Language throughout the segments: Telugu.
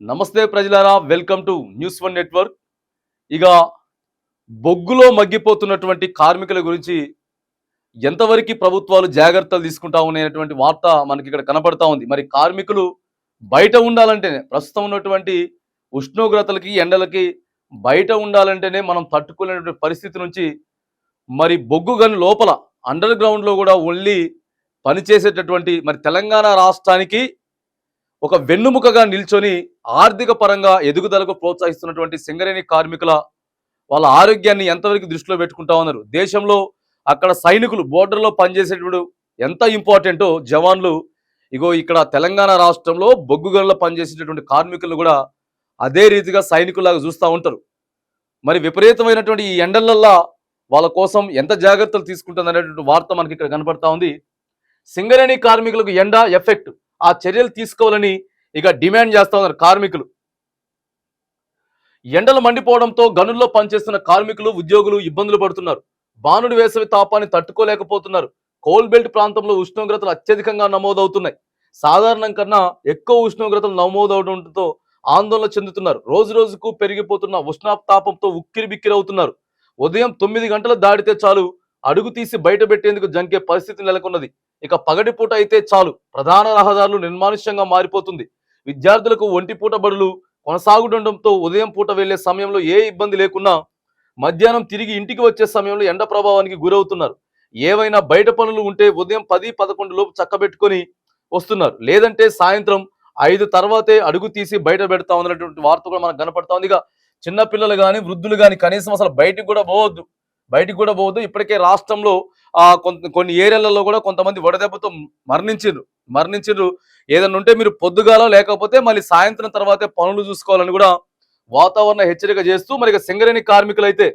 నమస్తే ప్రజలారా, welcome to news one network. ఇక బొగ్గులో మగ్గిపోతున్నటువంటి కార్మికుల గురించి ఎంతవరకు ప్రభుత్వాలు జాగ్రత్తలు తీసుకుంటా ఉన్నాయనేటువంటి వార్త మనకి ఇక్కడ కనపడతా ఉంది. మరి కార్మికులు బయట ఉండాలంటేనే, ప్రస్తుతం ఉన్నటువంటి ఉష్ణోగ్రతలకి ఎండలకి బయట ఉండాలంటేనే మనం తట్టుకునేటువంటి పరిస్థితి నుంచి మరి బొగ్గు గని లోపల అండర్ గ్రౌండ్లో కూడా ఓన్లీ పనిచేసేటటువంటి మరి తెలంగాణ రాష్ట్రానికి ఒక వెన్నుముకగా నిల్చొని ఆర్థిక పరంగా ఎదుగుదలకు ప్రోత్సహిస్తున్నటువంటి సింగరేణి కార్మికుల వాళ్ళ ఆరోగ్యాన్ని ఎంతవరకు దృష్టిలో పెట్టుకుంటా ఉన్నారు. దేశంలో అక్కడ సైనికులు బోర్డర్లో పనిచేసేటప్పుడు ఎంత ఇంపార్టెంటో జవాన్లు, ఇగో ఇక్కడ తెలంగాణ రాష్ట్రంలో బొగ్గు గనుల్లో పనిచేసేటటువంటి కార్మికులు కూడా అదే రీతిగా సైనికులాగా చూస్తూ ఉంటారు. మరి విపరీతమైనటువంటి ఈ ఎండలల్లా వాళ్ళ కోసం ఎంత జాగ్రత్తలు తీసుకుంటుంది అనేటువంటి వార్త మనకి ఇక్కడ కనపడతా ఉంది. సింగరేణి కార్మికులకు ఎండ ఎఫెక్ట్, ఆ చర్యలు తీసుకోవాలని ఇక డిమాండ్ చేస్తా ఉన్నారు కార్మికులు. ఎండలు మండిపోవడంతో గనుల్లో పనిచేస్తున్న కార్మికులు ఉద్యోగులు ఇబ్బందులు పడుతున్నారు. బానుడి వేసవి తాపాన్ని తట్టుకోలేకపోతున్నారు. కోల్ బెల్ట్ ప్రాంతంలో ఉష్ణోగ్రతలు అత్యధికంగా నమోదవుతున్నాయి. సాధారణం కన్నా ఎక్కువ ఉష్ణోగ్రతలు నమోదవడంతో ఆందోళన చెందుతున్నారు. రోజు రోజుకు పెరిగిపోతున్న ఉష్ణతాపంతో ఉక్కిరి బిక్కిరవుతున్నారు. ఉదయం 9 గంటలు దాటితే చాలు అడుగు తీసి బయట పెట్టేందుకు జంకే పరిస్థితి నెలకొన్నది. ఇక పగటిపూట అయితే చాలు ప్రధాన రహదారులు నిర్మానుష్యంగా మారిపోతుంది. విద్యార్థులకు ఒంటిపూట బడులు కొనసాగుతుండటంతో ఉదయం పూట వెళ్లే సమయంలో ఏ ఇబ్బంది లేకున్నా మధ్యాహ్నం తిరిగి ఇంటికి వచ్చే సమయంలో ఎండ ప్రభావానికి గురవుతున్నారు. ఏవైనా బయట పనులు ఉంటే ఉదయం 10-11 లోపు చక్కబెట్టుకొని వస్తున్నారు. లేదంటే సాయంత్రం 5 తర్వాతే అడుగు తీసి బయట పెడతా ఉన్నటువంటి వార్త కూడా మనకు కనపడతా ఉంది. ఇక చిన్నపిల్లలు కానీ వృద్ధులు కానీ కనీసం అసలు బయటికి కూడా పోవద్దు. ఇప్పటికే రాష్ట్రంలో కొన్ని ఏరియాలలో కూడా కొంతమంది వడదెబ్బతో మరణించారు. ఏదన్నా ఉంటే మీరు పొద్దుగాల లేకపోతే మళ్ళీ సాయంత్రం తర్వాతే పనులు చూసుకోవాలని కూడా వాతావరణ హెచ్చరిక చేస్తూ, మరి సింగరేణి కార్మికులైతే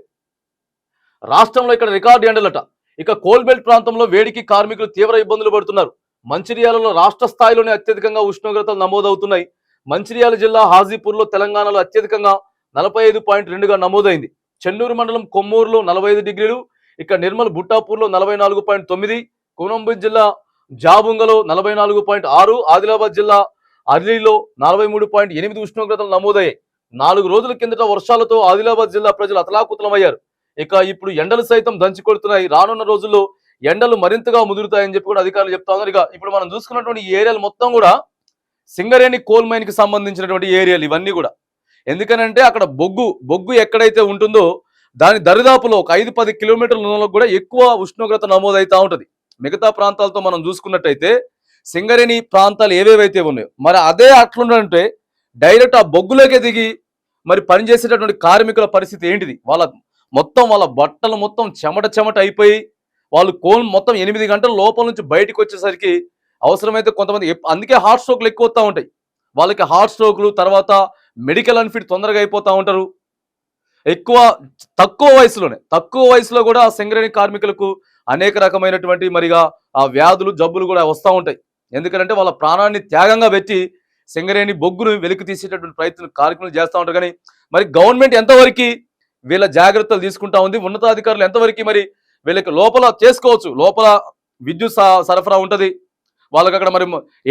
రాష్ట్రంలో ఇక్కడ రికార్డు ఎండలట. ఇక కోల్బెల్ట్ ప్రాంతంలో వేడికి కార్మికులు తీవ్ర ఇబ్బందులు పడుతున్నారు. మంచిర్యాలలో రాష్ట్ర స్థాయిలోనే అత్యధికంగా ఉష్ణోగ్రతలు నమోదవుతున్నాయి. మంచిర్యాల జిల్లా హాజీపూర్లో తెలంగాణలో అత్యధికంగా 45.2గా నమోదైంది. చెన్నూరు మండలం కొమ్మూరులో 45 డిగ్రీలు, ఇక నిర్మల్ బుట్టాపూర్లో 44.9, కోనంబి జిల్లా జాబుంగలో 44.6, ఆదిలాబాద్ జిల్లా అర్లీలో 43.8 ఉష్ణోగ్రతలు నమోదయ్యాయి. 4 రోజుల కిందట వర్షాలతో ఆదిలాబాద్ జిల్లా ప్రజలు అతలాకుతలమయ్యారు. ఇక ఇప్పుడు ఎండలు సైతం దంచి కొడుతున్నాయి. రానున్న రోజుల్లో ఎండలు మరింతగా ముదురుతాయని చెప్పి కూడా అధికారులు చెప్తా ఉన్నారు. ఇక ఇప్పుడు మనం చూసుకున్నటువంటి ఈ ఏరియాలు మొత్తం కూడా సింగరేణి కోల్ మైన్ కి సంబంధించినటువంటి ఏరియాలు ఇవన్నీ కూడా. ఎందుకనంటే అక్కడ బొగ్గు ఎక్కడైతే ఉంటుందో దాని దరిదాపులో ఒక 5-10 కిలోమీటర్ల కూడా ఎక్కువ ఉష్ణోగ్రత నమోదవుతూ ఉంటుంది. మిగతా ప్రాంతాలతో మనం చూసుకున్నట్టయితే సింగరేణి ప్రాంతాలు ఏవేవైతే ఉన్నాయో మరి అదే అట్లుంటే డైరెక్ట్ ఆ బొగ్గులోకి దిగి మరి పనిచేసేటటువంటి కార్మికుల పరిస్థితి ఏంటిది? వాళ్ళ బట్టలు మొత్తం చెమట అయిపోయి వాళ్ళు మొత్తం 8 గంటల లోపల నుంచి బయటకు వచ్చేసరికి అవసరమైతే కొంతమంది, అందుకే హార్ట్ స్ట్రోక్లు ఎక్కువ వస్తూ ఉంటాయి వాళ్ళకి. హార్ట్ స్ట్రోక్లు తర్వాత మెడికల్ అన్ఫిట్ తొందరగా అయిపోతూ ఉంటారు. తక్కువ వయసులో కూడా సింగరేణి కార్మికులకు అనేక రకమైనటువంటి మరిగా ఆ వ్యాధులు జబ్బులు కూడా వస్తూ ఉంటాయి. ఎందుకంటే వాళ్ళ ప్రాణాన్ని త్యాగంగా పెట్టి సింగరేణి బొగ్గును వెలికి తీసేటటువంటి ప్రయత్నం కార్యక్రమాలు చేస్తూ ఉంటారు. కానీ మరి గవర్నమెంట్ ఎంతవరకు వీళ్ళ జాగ్రత్తలు తీసుకుంటా ఉంది, ఉన్నతాధికారులు ఎంతవరకు మరి వీళ్ళకి లోపల చేసుకోవచ్చు. లోపల విద్యుత్ సరఫరా ఉంటుంది వాళ్ళకి. అక్కడ మరి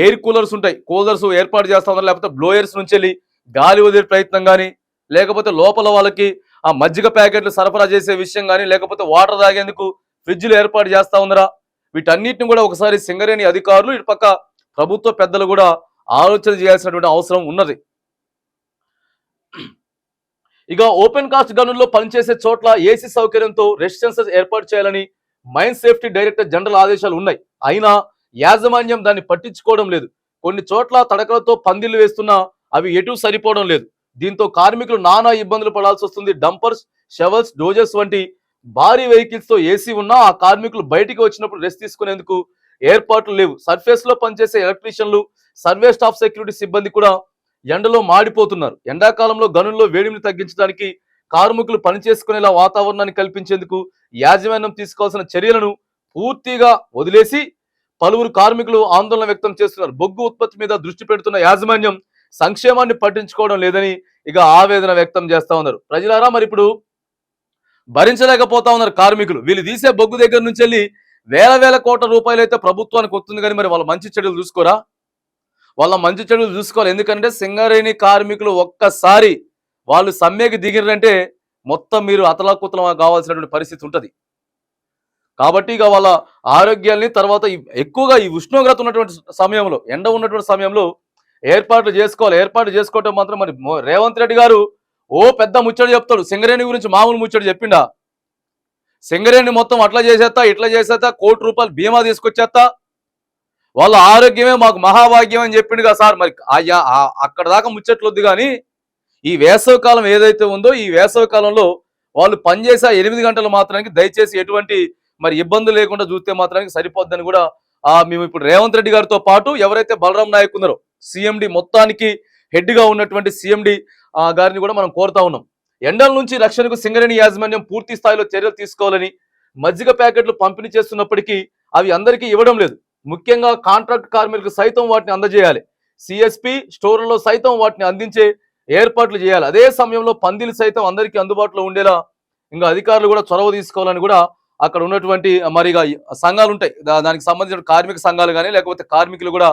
ఎయిర్ కూలర్స్ ఏర్పాటు చేస్తూ ఉన్నారు. లేకపోతే బ్లోయర్స్ నుంచి వెళ్ళి గాలి వదిలే ప్రయత్నం కానీ, లేకపోతే లోపల వాళ్ళకి ఆ మజ్జిగ ప్యాకెట్లు సరఫరా చేసే విషయం కానీ, లేకపోతే వాటర్ తాగేందుకు ఫ్రిడ్జ్లు ఏర్పాటు చేస్తూ ఉన్నారా? వీటన్నిటిని కూడా ఒకసారి సింగరేణి అధికారులు, ఇటు పక్క ప్రభుత్వ పెద్దలు కూడా ఆలోచన చేయాల్సినటువంటి అవసరం ఉన్నది. ఇక ఓపెన్ కాస్ట్ గనుల్లో పనిచేసే చోట్ల ఏసీ సౌకర్యంతో రెసిడెన్సెస్ ఏర్పాటు చేయాలని మైన్ సేఫ్టీ డైరెక్టర్ జనరల్ ఆదేశాలు ఉన్నాయి. అయినా యాజమాన్యం దాన్ని పట్టించుకోవడం లేదు. కొన్ని చోట్ల తడకలతో పందిళ్లు వేస్తున్నా అవి ఎటు సరిపోవడం లేదు. దీంతో కార్మికులు నానా ఇబ్బందులు పడాల్సి వస్తుంది. డంపర్స్, షవల్స్, డోజర్స్ వంటి భారీ వెహికల్స్ తో ఏసీ ఉన్నా ఆ కార్మికులు బయటికి వచ్చినప్పుడు రెస్ట్ తీసుకునేందుకు ఏర్పాట్లు లేవు. సర్ఫేస్ లో పనిచేసే ఎలక్ట్రీషియన్లు, సర్వే స్టాఫ్, సెక్యూరిటీ సిబ్బంది కూడా ఎండలో మాడిపోతున్నారు. ఎండాకాలంలో గనుల్లో వేడిని తగ్గించడానికి, కార్మికులు పనిచేసుకునేలా వాతావరణాన్ని కల్పించేందుకు యాజమాన్యం తీసుకోవాల్సిన చర్యలను పూర్తిగా వదిలేసి పలువురు కార్మికులు ఆందోళన వ్యక్తం చేస్తున్నారు. బొగ్గు ఉత్పత్తి మీద దృష్టి పెడుతున్న యాజమాన్యం సంక్షేమాన్ని పట్టించుకోవడం లేదని ఇక ఆవేదన వ్యక్తం చేస్తా ఉన్నారు. ప్రజలారా, మరి ఇప్పుడు భరించలేకపోతా ఉన్నారు కార్మికులు. వీళ్ళు తీసే బొగ్గు దగ్గర నుంచి వెళ్ళి వేల కోట్ల రూపాయలు అయితే ప్రభుత్వానికి వస్తుంది, కానీ మరి వాళ్ళ మంచి చెడులు చూసుకోరా? వాళ్ళ మంచి చెడులు చూసుకోవాలి. ఎందుకంటే సింగరేణి కార్మికులు ఒక్కసారి వాళ్ళు సమ్మెకి దిగిరంటే మొత్తం మీరు అతలాకుతలం కావాల్సినటువంటి పరిస్థితి ఉంటది. కాబట్టి ఇక వాళ్ళ ఆరోగ్యాల్ని తర్వాత ఎక్కువగా ఈ ఉష్ణోగ్రత ఉన్నటువంటి సమయంలో, ఎండ ఉన్నటువంటి సమయంలో ఏర్పాట్లు చేసుకోవాలి. ఏర్పాట్లు చేసుకోవటం మాత్రం మరి రేవంత్ రెడ్డి గారు ఓ పెద్ద ముచ్చట చెప్తాడు. సింగరేణి గురించి మామూలు ముచ్చట చెప్పిండా? సింగరేణి మొత్తం అట్లా చేసేస్తా, ఇట్లా చేసేస్తా, ₹1,00,00,000 బీమా తీసుకొచ్చేస్తా, వాళ్ళ ఆరోగ్యమే మాకు మహాభాగ్యం అని చెప్పిండుగా సార్. మరి అక్కడ దాకా ముచ్చట్లొద్దు కానీ ఈ వేసవి కాలం ఏదైతే ఉందో ఈ వేసవి కాలంలో వాళ్ళు పనిచేసే 8 గంటలు మాత్రానికి దయచేసి ఎటువంటి మరి ఇబ్బంది లేకుండా చూస్తే మాత్రానికి సరిపోద్దని కూడా మేము ఇప్పుడు రేవంత్ రెడ్డి గారితో పాటు ఎవరైతే బలరాం నాయక్ ఉన్నారో సీఎండి మొత్తానికి హెడ్ గా ఉన్నటువంటి సీఎండి గారిని కూడా మనం కోరుతా ఉన్నాం. ఎండల నుంచి రక్షణకు సింగరేణి యాజమాన్యం పూర్తి స్థాయిలో చర్యలు తీసుకోవాలని, మజ్జిగ ప్యాకెట్లు పంపిణీ చేస్తున్నప్పటికీ అవి అందరికీ ఇవ్వడం లేదు. ముఖ్యంగా కాంట్రాక్ట్ కార్మికులకు సైతం వాటిని అందజేయాలి. సిఎస్పి స్టోర్లలో సైతం వాటిని అందించే ఏర్పాట్లు చేయాలి. అదే సమయంలో పందిలు సైతం అందరికీ అందుబాటులో ఉండేలా ఇంకా అధికారులు కూడా చొరవ తీసుకోవాలని కూడా అక్కడ ఉన్నటువంటి మరిగా సంఘాలు ఉంటాయి, దానికి సంబంధించిన కార్మిక సంఘాలు కానీ లేకపోతే కార్మికులు కూడా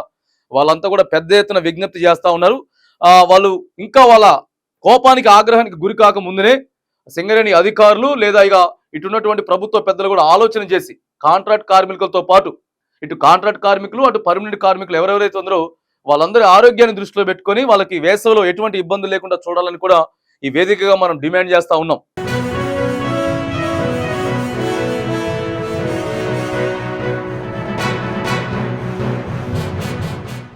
వాళ్ళంతా కూడా పెద్ద ఎత్తున విజ్ఞప్తి చేస్తా ఉన్నారు. వాళ్ళు ఇంకా వాళ్ళ కోపానికి ఆగ్రహానికి గురి కాక ముందునే సింగరేణి అధికారులు లేదా ఇక ఇటున్నటువంటి ప్రభుత్వ పెద్దలు కూడా ఆలోచన చేసి కాంట్రాక్ట్ కార్మికులతో పాటు ఇటు కాంట్రాక్ట్ కార్మికులు అటు పర్మనెంట్ కార్మికులు ఎవరెవరైతే ఉందరో వాళ్ళందరి ఆరోగ్యాన్ని దృష్టిలో పెట్టుకొని వాళ్ళకి వేసవిలో ఎటువంటి ఇబ్బందులు లేకుండా చూడాలని కూడా ఈ వేదికగా మనం డిమాండ్ చేస్తా ఉన్నాం.